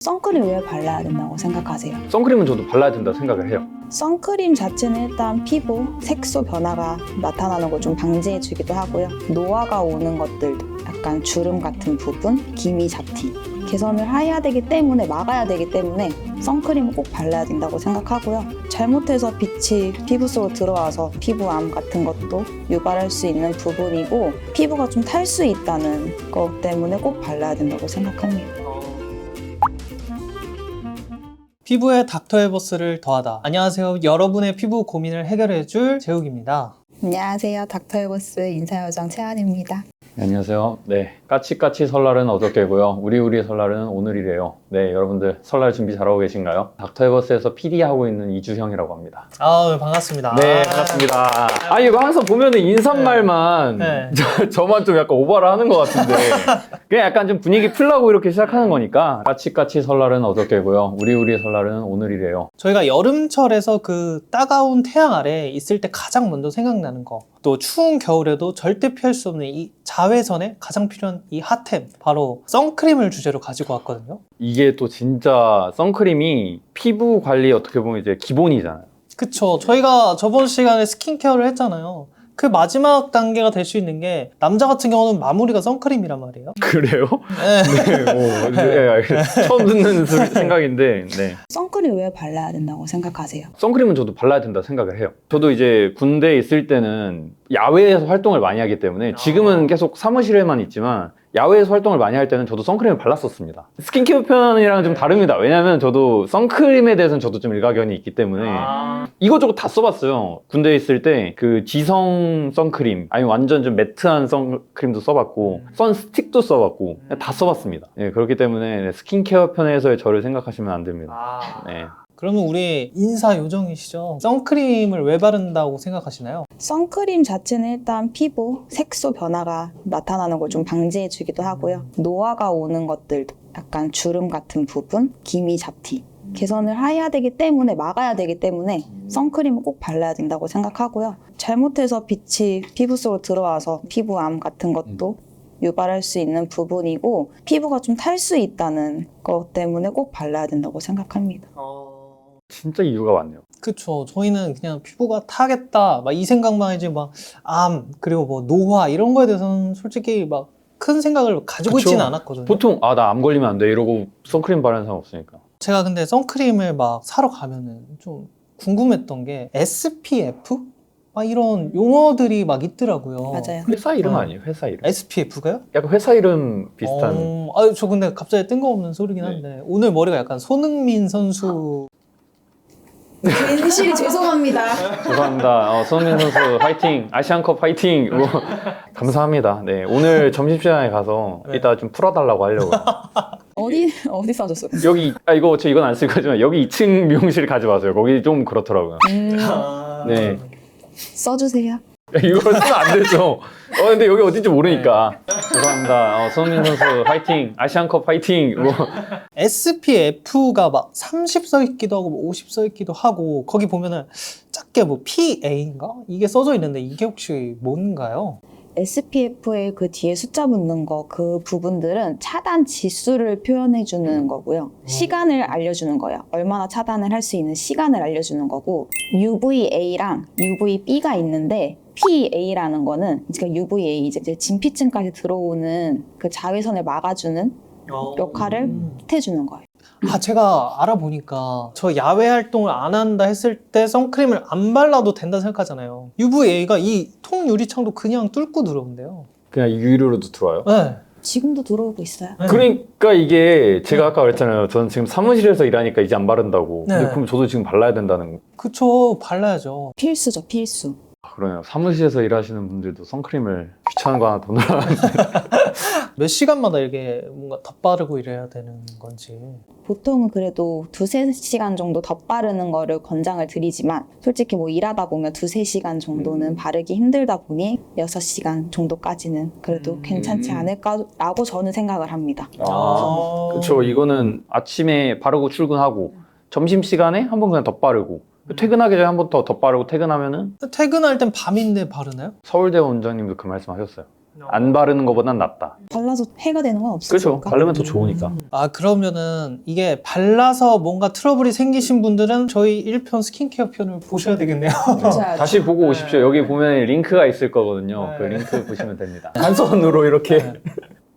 선크림 왜 발라야 된다고 생각하세요? 선크림은 저도 발라야 된다 생각을 해요. 선크림 자체는 일단 피부 색소 변화가 나타나는 걸 좀 방지해주기도 하고요. 노화가 오는 것들도 약간 주름 같은 부분, 기미 잡티 개선을 해야 되기 때문에 막아야 되기 때문에 선크림을 꼭 발라야 된다고 생각하고요. 잘못해서 빛이 피부 속으로 들어와서 피부암 같은 것도 유발할 수 있는 부분이고 피부가 좀 탈 수 있다는 것 때문에 꼭 발라야 된다고 생각합니다. 피부에 닥터에버스를 더하다. 안녕하세요. 여러분의 피부 고민을 해결해줄 재욱입니다. 안녕하세요. 닥터에버스 인사요정 채안입니다. 안녕하세요. 네, 까치까치 설날은 어저께고요. 우리 설날은 오늘이래요. 네, 여러분들 설날 준비 잘하고 계신가요? 닥터에버스에서 PD 하고 있는 이주형이라고 합니다. 반갑습니다. 네, 반갑습니다. 아, 이거 항상 보면은 인사말만 네. 저만 좀 약간 오버를 하는 것 같은데 그냥 약간 좀 분위기 풀라고 이렇게 시작하는 거니까 까치까치 설날은 어저께고요. 우리 설날은 오늘이래요. 저희가 여름철에서 그 따가운 태양 아래 있을 때 가장 먼저 생각나는 거, 또 추운 겨울에도 절대 피할 수 없는 이 자외선에 가장 필요한 이 핫템, 바로 선크림을 주제로 가지고 왔거든요. 이게 또 진짜 선크림이 피부 관리 어떻게 보면 이제 기본이잖아요. 그쵸. 저희가 저번 시간에 스킨케어를 했잖아요. 그 마지막 단계가 될 수 있는 게 남자 같은 경우는 마무리가 선크림이란 말이에요. 그래요? 네. 네, 처음 듣는 생각인데, 네. 선크림 왜 발라야 된다고 생각하세요? 선크림은 저도 발라야 된다 생각을 해요. 저도 이제 군대에 있을 때는 야외에서 활동을 많이 하기 때문에 지금은 계속 사무실에만 있지만 야외에서 활동을 많이 할 때는 저도 선크림을 발랐었습니다. 스킨케어 편이랑 좀 다릅니다. 왜냐면 저도 선크림에 대해서는 저도 좀 일가견이 있기 때문에 이것저것 다 써봤어요. 군대에 있을 때 그 지성 선크림 아니면 완전 좀 매트한 선크림도 써봤고 선스틱도 써봤고 다 써봤습니다. 네, 그렇기 때문에 스킨케어 편에서의 저를 생각하시면 안 됩니다. 네. 그러면 우리 인사 요정이시죠? 선크림을 왜 바른다고 생각하시나요? 선크림 자체는 일단 피부 색소 변화가 나타나는 걸 좀 방지해주기도 하고요. 노화가 오는 것들도 약간 주름 같은 부분, 기미 잡티 개선을 해야 되기 때문에 막아야 되기 때문에 선크림을 꼭 발라야 된다고 생각하고요. 잘못해서 빛이 피부 속으로 들어와서 피부암 같은 것도 유발할 수 있는 부분이고 피부가 좀 탈 수 있다는 것 때문에 꼭 발라야 된다고 생각합니다. 진짜 이유가 많네요. 그쵸. 저희는 그냥 피부가 타겠다, 막 이 생각만 이제 막 암, 그리고 뭐 노화 이런 거에 대해서는 솔직히 막 큰 생각을 가지고 그쵸. 있지는 않았거든요. 보통 나 암 걸리면 안 돼 이러고 선크림 바르는 사람 없으니까. 제가 근데 선크림을 막 사러 가면은 좀 궁금했던 게 SPF? 막 이런 용어들이 막 있더라고요. 맞아요. 회사 이름 아니에요? 회사 이름? SPF가요? 약간 회사 이름 비슷한. 저 근데 갑자기 뜬금없는 소리긴 한데 오늘 머리가 약간 손흥민 선수 괜시리 죄송합니다. 죄송합니다. 손흥민 선수 화이팅! 아시안컵 화이팅! 감사합니다. 네, 오늘 점심시간에 가서 네. 이따 좀 풀어달라고 하려고요. 어디 써줬어요? 여기 이건 안 쓸 거지만 여기 2층 미용실 가지 마세요. 거기 좀 그렇더라고요. 네. 써주세요. 이걸 쓰면 안 되죠. 근데 여기 어딘지 모르니까. 죄송합니다. 손흥민 선수 화이팅! 아시안컵 화이팅! SPF가 막 30 써있기도 하고 뭐 50 써있기도 하고 거기 보면은 작게 뭐 PA인가? 이게 써져 있는데 이게 혹시 뭔가요? SPF에 그 뒤에 숫자 붙는 거 그 부분들은 차단 지수를 표현해 주는 거고요. 시간을 알려주는 거예요. 얼마나 차단을 할 수 있는 시간을 알려주는 거고 UVA랑 UVB가 있는데 PA라는 거는 UVA 이제 진피층까지 들어오는 그 자외선을 막아주는 역할을 해주는 거예요. 제가 알아보니까 저 야외 활동을 안 한다 했을 때 선크림을 안 발라도 된다 생각하잖아요. UVA가 이 통 유리창도 그냥 뚫고 들어온대요. 그냥 유료로도 들어와요? 네. 지금도 들어오고 있어요. 그러니까 이게 제가 아까 그랬잖아요. 저는 지금 사무실에서 일하니까 이제 안 바른다고. 네. 근데 그럼 저도 지금 발라야 된다는 거. 그쵸. 발라야죠. 필수죠, 필수. 그러네요. 사무실에서 일하시는 분들도 선크림을 귀찮은 거 하나 더 넣어야 몇 시간마다 이렇게 뭔가 덧바르고 이래야 되는 건지. 보통은 그래도 2-3시간 정도 덧바르는 거를 권장을 드리지만 솔직히 뭐 일하다 보면 2-3시간 정도는 바르기 힘들다 보니 6시간 정도까지는 그래도 괜찮지 않을까라고 저는 생각을 합니다. 그렇죠. 이거는 아침에 바르고 출근하고 점심시간에 한 번 그냥 덧바르고 퇴근하기 전에 한 번 더 덧바르고 퇴근하면은 퇴근할 땐 밤인데 바르나요? 서울대 원장님도 그 말씀 하셨어요. 안 바르는 것보단 낫다. 발라서 해가 되는 건 그렇죠. 없으니까. 바르면 더 좋으니까. 아, 그러면은 이게 발라서 뭔가 트러블이 생기신 분들은 저희 1편 스킨케어 편을 보셔야 되겠네요. 보셔야죠. 다시 보고 오십시오. 여기 보면 링크가 있을 거거든요. 네. 그 링크 보시면 됩니다. 단선으로 이렇게 네.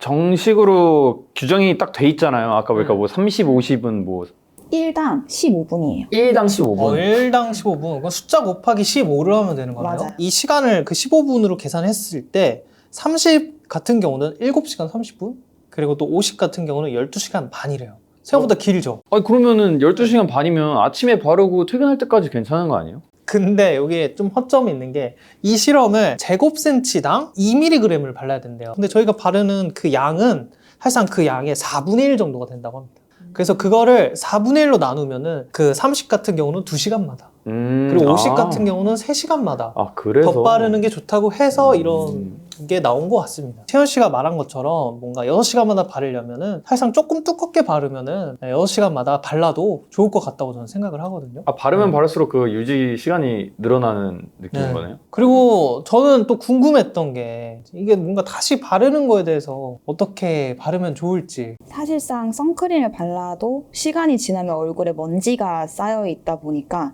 정식으로 규정이 딱 돼 있잖아요. 아까 보니까 뭐 30, 50은 뭐 1당 15분이에요. 1당 15분. 1당 15분. 그럼 숫자 곱하기 15를 하면 되는 거네요. 맞아요. 이 시간을 그 15분으로 계산했을 때 30 같은 경우는 7시간 30분? 그리고 또 50 같은 경우는 12시간 반이래요. 생각보다 길죠. 아니 그러면은 12시간 반이면 아침에 바르고 퇴근할 때까지 괜찮은 거 아니에요? 근데 여기에 좀 허점이 있는 게 이 실험을 제곱센치당 2mg을 발라야 된대요. 근데 저희가 바르는 그 양은 사실상 그 양의 4분의 1 정도가 된다고 합니다. 그래서 그거를 4분의 1로 나누면은 그 30 같은 경우는 2시간마다 그리고 50 같은 경우는 3시간마다 아 그래서 더 바르는 게 좋다고 해서 이런 게 나온 것 같습니다. 태현 씨가 말한 것처럼 뭔가 6시간마다 바르려면은 사실상 조금 두껍게 바르면은 6시간마다 발라도 좋을 것 같다고 저는 생각을 하거든요. 아 바르면 바를수록 그 유지 시간이 늘어나는 느낌인 네. 거네요? 그리고 저는 또 궁금했던 게 이게 뭔가 다시 바르는 거에 대해서 어떻게 바르면 좋을지. 사실상 선크림을 발라도 시간이 지나면 얼굴에 먼지가 쌓여 있다 보니까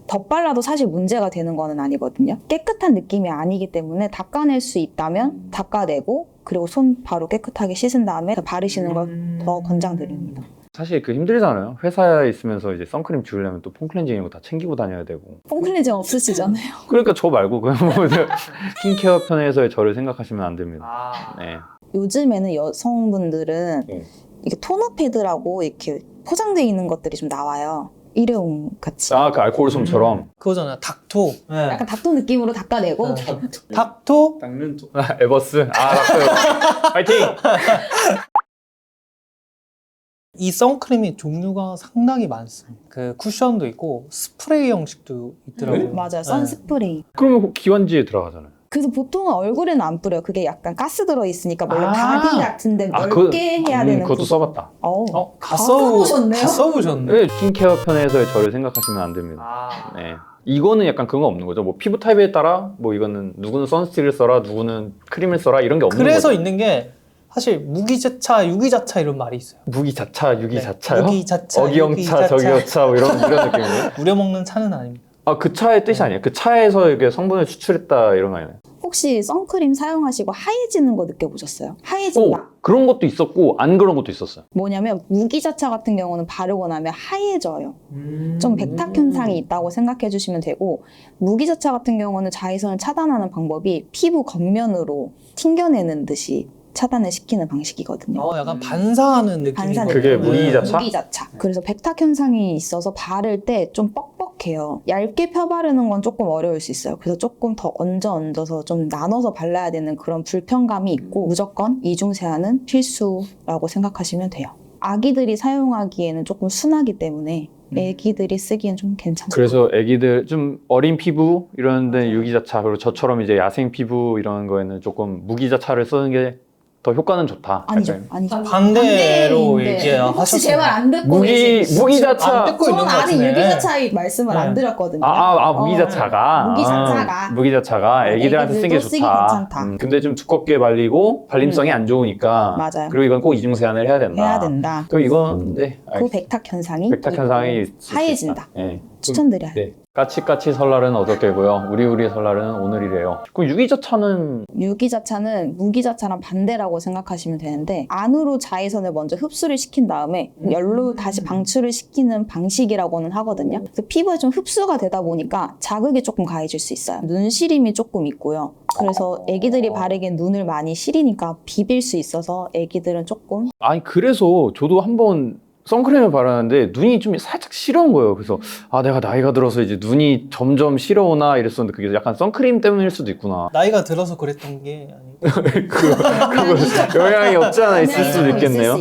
덧발라도 사실 문제가 되는 거는 아니거든요. 깨끗한 느낌이 아니기 때문에 닦아낼 수 있다면 닦아내고 그리고 손 바로 깨끗하게 씻은 다음에 바르시는 걸 더 권장드립니다. 사실 그 힘들잖아요. 회사에 있으면서 이제 선크림 지우려면 또 폼클렌징 이런 거 다 챙기고 다녀야 되고. 폼클렌징 없으시잖아요. 그러니까 저 말고 그냥 뭐 스킨케어 편에서의 저를 생각하시면 안 됩니다. 네. 요즘에는 여성분들은 네. 이게 토너 패드라고 이렇게 포장되어 있는 것들이 좀 나와요. 일회용 같이. 아, 그 알코올 솜처럼. 그거잖아요. 닥토. 네. 약간 닥터 느낌으로 닦아내고 닥토? 닦는 또 에버스. 아, 닥터요. 파이팅! 이 선크림이 종류가 상당히 많습니다. 그 쿠션도 있고 스프레이 형식도 있더라고요. 맞아요. 선스프레이. 그러면 기관지에 들어가잖아요. 그래서 보통은 얼굴에는 안 뿌려요. 그게 약간 가스 들어있으니까 원래 아. 바디 같은데 아, 넓게 해야 되는 그것도 부분. 써봤다. 다 써보셨네요? 다 써보셨네. 네, 스킨케어 편에서의 저를 생각하시면 안 됩니다. 네. 이거는 약간 그런 거 없는 거죠. 뭐 피부 타입에 따라 뭐 이거는 누구는 선스틱을 써라, 누구는 크림을 써라 이런 게 없는 그래서 거죠. 있는 게 사실 무기자차, 유기자차 이런 말이 있어요. 무기자차, 유기자차요? 무기자차, 어기영차, 저기영차 뭐 이런 느낌이에요? 우려먹는 차는 아닙니다. 아, 그 차의 뜻이 아니에요? 그 차에서 이렇게 성분을 추출했다 이런 거 아니에요? 혹시 선크림 사용하시고 하얘지는 거 느껴보셨어요? 오, 하얘진다. 그런 것도 있었고 안 그런 것도 있었어요. 뭐냐면 무기자차 같은 경우는 바르고 나면 하얘져요. 좀 백탁 현상이 있다고 생각해 주시면 되고 무기자차 같은 경우는 자외선을 차단하는 방법이 피부 겉면으로 튕겨내는 듯이 차단을 시키는 방식이거든요. 약간 반사하는 느낌이. 반사 그게 느낌. 무기자차? 무기자차. 그래서 백탁 현상이 있어서 바를 때 좀 뻑뻑해요. 얇게 펴 바르는 건 조금 어려울 수 있어요. 그래서 조금 더 얹어서 좀 나눠서 발라야 되는 그런 불편감이 있고 무조건 이중 세안은 필수라고 생각하시면 돼요. 아기들이 사용하기에는 조금 순하기 때문에 애기들이 쓰기엔 좀 괜찮아요. 그래서 애기들 좀 어린 피부 이런데 유기자차 그리고 저처럼 이제 야생 피부 이런 거에는 조금 무기자차를 쓰는 게 더 효과는 좋다. 아니죠, 약간. 아니죠. 반대로 반대인데 얘기하셨어요. 혹시 제 말 안 듣고 무기자차. 안 듣고 있는 저는 것 아직 같은데. 유기자차의 말씀을 안 네. 드렸거든요. 무기자차가. 무기자차가. 무기자차가 애기들한테 쓰는 게 애기들도 쓰기 좋다. 괜찮다. 근데 좀 두껍게 발리고 발림성이 안 좋으니까. 맞아요. 그리고 이건 꼭 이중 세안을 해야 된다. 해야 된다. 그럼 이건 네. 그 백탁 현상이 백탁 현상이 있을 수 하얘진다. 있다. 네. 추천드려요. 네. 까치까치 설날은 어저께고요. 우리 설날은 오늘이래요. 그럼 유기자차는 유기자차는 무기자차랑 반대라고 생각하시면 되는데 안으로 자외선을 먼저 흡수를 시킨 다음에 열로 다시 방출을 시키는 방식이라고는 하거든요. 그래서 피부에 좀 흡수가 되다 보니까 자극이 조금 가해질 수 있어요. 눈 시림이 조금 있고요. 그래서 애기들이 바르기엔 눈을 많이 시리니까 비빌 수 있어서 애기들은 조금 아니 그래서 저도 한번 선크림을 바르는데 눈이 좀 살짝 시려운 거예요. 그래서 아 내가 나이가 들어서 이제 눈이 점점 시려오나 이랬었는데 그게 약간 선크림 때문일 수도 있구나. 나이가 들어서 그랬던 게 아니고. 그거 영향이 없지 않아 있을 수도 있겠네요.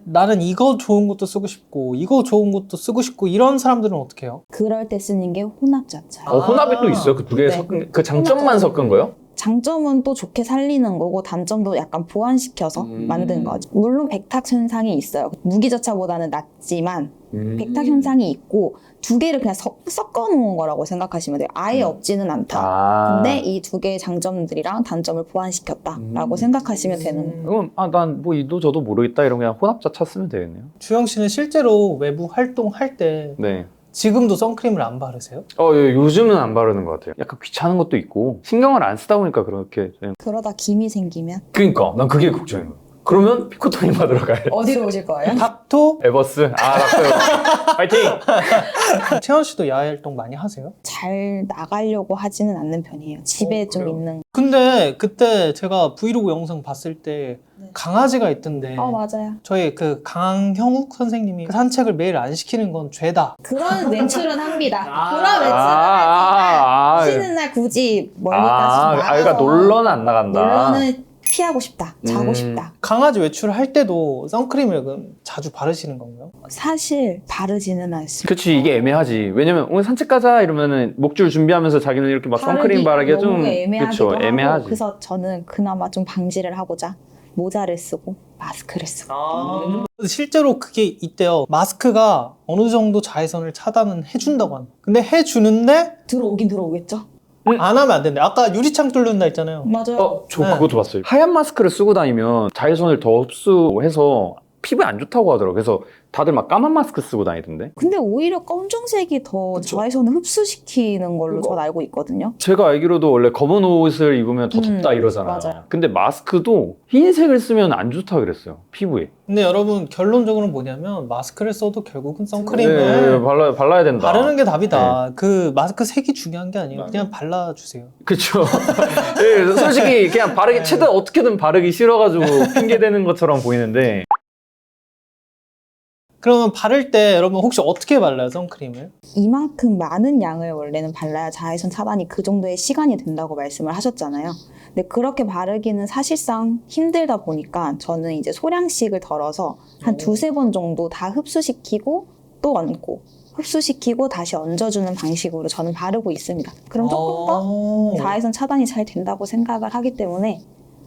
나는 이거 좋은 것도 쓰고 싶고 이거 좋은 것도 쓰고 싶고 이런 사람들은 어떻게 해요? 그럴 때 쓰는 게 혼합자차. 혼합이 또 있어요. 그 두 개 네. 섞은 그 장점만 섞은 거요? 장점은 또 좋게 살리는 거고 단점도 약간 보완시켜서 만든 거죠. 물론 백탁 현상이 있어요. 무기자차보다는 낫지만 백탁 현상이 있고 두 개를 그냥 섞어 놓은 거라고 생각하시면 돼요. 아예 없지는 않다. 근데 이 두 개의 장점들이랑 단점을 보완시켰다라고 생각하시면 되는 거예요. 그럼 난 뭐 이도 저도 모르겠다 이런 그냥 혼합자 찾으면 되겠네요. 주영 씨는 실제로 외부 활동할 때 네. 지금도 선크림을 안 바르세요? 예, 요즘은 안 바르는 것 같아요. 약간 귀찮은 것도 있고 신경을 안 쓰다 보니까 그렇게 좀. 그러다 김이 생기면 그러니까 난 그게 걱정이에요. 그러면 피코토닉 받으러 가야 돼. 어디로 오실 거예요? 닥터? 에버스 닥터요. 파이팅. 채연 씨도 야외 활동 많이 하세요? 잘 나가려고 하지는 않는 편이에요. 집에 좀 그래요? 있는. 근데 그때 제가 브이로그 영상 봤을 때 네. 강아지가 있던데 맞아요. 저희 그 강형욱 선생님이 그 산책을 매일 안 시키는 건 죄다. 그런 외출은 합니다. 아. 그런 외출은 아, 하지만 쉬는 날 굳이 멀리까지 나가서 그러니까 놀러는 안 나간다. 놀러는 피하고 싶다. 자고 싶다. 강아지 외출할 때도 선크림을 그럼 자주 바르시는 건가요? 사실 바르지는 않습니다. 그치 이게 애매하지. 왜냐면 오늘 산책 가자 이러면은 목줄 준비하면서 자기는 이렇게 막 선크림 바르기가 좀 너무 애매하기도 그쵸 하고 애매하지. 그래서 저는 그나마 좀 방지를 하고자 모자를 쓰고 마스크를 쓰고 근데 실제로 그게 있대요. 마스크가 어느 정도 자외선을 차단은 해준다고 합니다. 근데 해주는데 들어오긴 들어오겠죠? 안 하면 안 된대. 아까 유리창 뚫는다 했잖아요. 맞아요. 저 네. 그것도 봤어요. 하얀 마스크를 쓰고 다니면 자외선을 더 흡수해서 피부에 안 좋다고 하더라고요. 그래서 다들 막 까만 마스크 쓰고 다니던데. 근데 오히려 검정색이 더 그쵸. 자외선을 흡수시키는 걸로 그거. 전 알고 있거든요. 제가 알기로도 원래 검은 옷을 입으면 더 덥다 이러잖아요. 맞아요. 근데 마스크도 흰색을 쓰면 안 좋다 그랬어요. 피부에. 근데 여러분 결론적으로 뭐냐면 마스크를 써도 결국은 선크림을 발라야 된다. 바르는 게 답이다. 그 마스크 색이 중요한 게 아니에요. 그냥 발라주세요. 그쵸. 예, 솔직히 그냥 바르기 최대한 어떻게든 바르기 싫어가지고 핑계 대는 것처럼 보이는데. 그러면 바를 때 여러분 혹시 어떻게 발라요, 선크림을? 이만큼 많은 양을 원래는 발라야 자외선 차단이 그 정도의 시간이 된다고 말씀을 하셨잖아요. 근데 그렇게 바르기는 사실상 힘들다 보니까 저는 이제 소량씩을 덜어서 한 두세 번 정도 다 흡수시키고 또 얹고 흡수시키고 다시 얹어주는 방식으로 저는 바르고 있습니다. 그럼 조금 더 자외선 차단이 잘 된다고 생각을 하기 때문에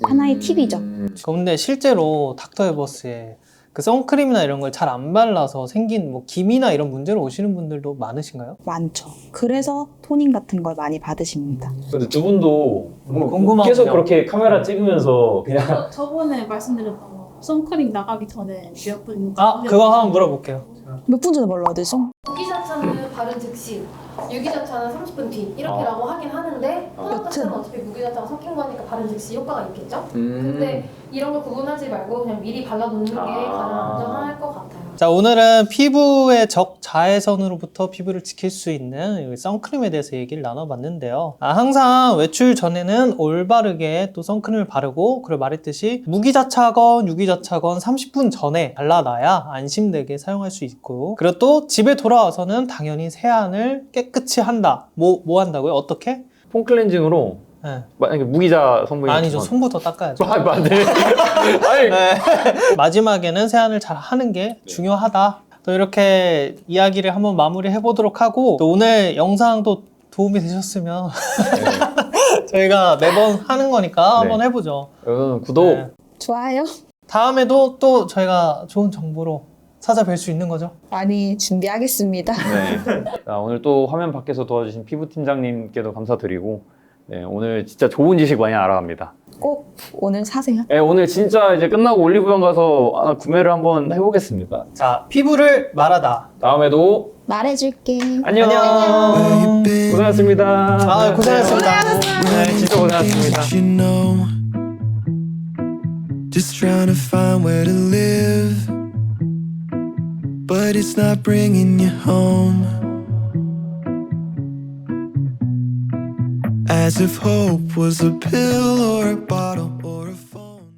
하나의 팁이죠. 근데 실제로 닥터 에버스에 그 선크림이나 이런 걸 잘 안 발라서 생긴 뭐 기미나 이런 문제로 오시는 분들도 많으신가요? 많죠. 그래서 토닝 같은 걸 많이 받으십니다. 근데 두 분도 궁금하군요. 계속 그렇게 카메라 찍으면서 그냥 저번에 말씀드렸던 거 선크림 나가기 전에 몇 분. 그거 한번 물어볼게요. 몇 분 전에 발라야 되죠? 무기자차는 바른 즉시, 유기자차는 30분 뒤 이렇게라고 하긴 하는데 혼합자차는 어차피 무기자차가 섞인 거니까 바른 즉시 효과가 있겠죠? 근데 이런 걸 구분하지 말고 그냥 미리 발라놓는 게 가장 안전할 것 같아요. 자, 오늘은 피부의 적자외선으로부터 피부를 지킬 수 있는 이 선크림에 대해서 얘기를 나눠봤는데요. 항상 외출 전에는 올바르게 또 선크림을 바르고, 그리고 말했듯이 무기자차건 유기자차건 30분 전에 발라놔야 안심되게 사용할 수 있고, 그리고 또 집에 돌아와서는 당연히 세안을 깨끗이 한다. 뭐 한다고요? 어떻게? 폼 클렌징으로 네. 만약에 무기자 성분이 아니죠. 손부터 닦아야죠. 맞네. 아니 네. 마지막에는 세안을 잘 하는 게 중요하다. 또 이렇게 이야기를 한번 마무리해 보도록 하고, 또 오늘 영상도 도움이 되셨으면 저희가 매번 하는 거니까 한번 해보죠. 여러분 구독. 네. 좋아요. 다음에도 또 저희가 좋은 정보로 찾아뵐 수 있는 거죠. 많이 준비하겠습니다. 네. 자, 오늘 또 화면 밖에서 도와주신 피부팀장님께도 감사드리고, 네, 오늘 진짜 좋은 지식 많이 알아갑니다. 꼭 오늘 사세요. 네, 오늘 진짜 이제 끝나고 올리브영 가서 구매를 한번 해보겠습니다. 자, 피부를 말하다. 다음에도 말해줄게. 안녕. 고생하셨습니다. 고생하셨습니다. 네, 진짜 고생하셨습니다. You know, just trying to find where to live, but it's not bringing you home. As if hope was a pill or a bottle.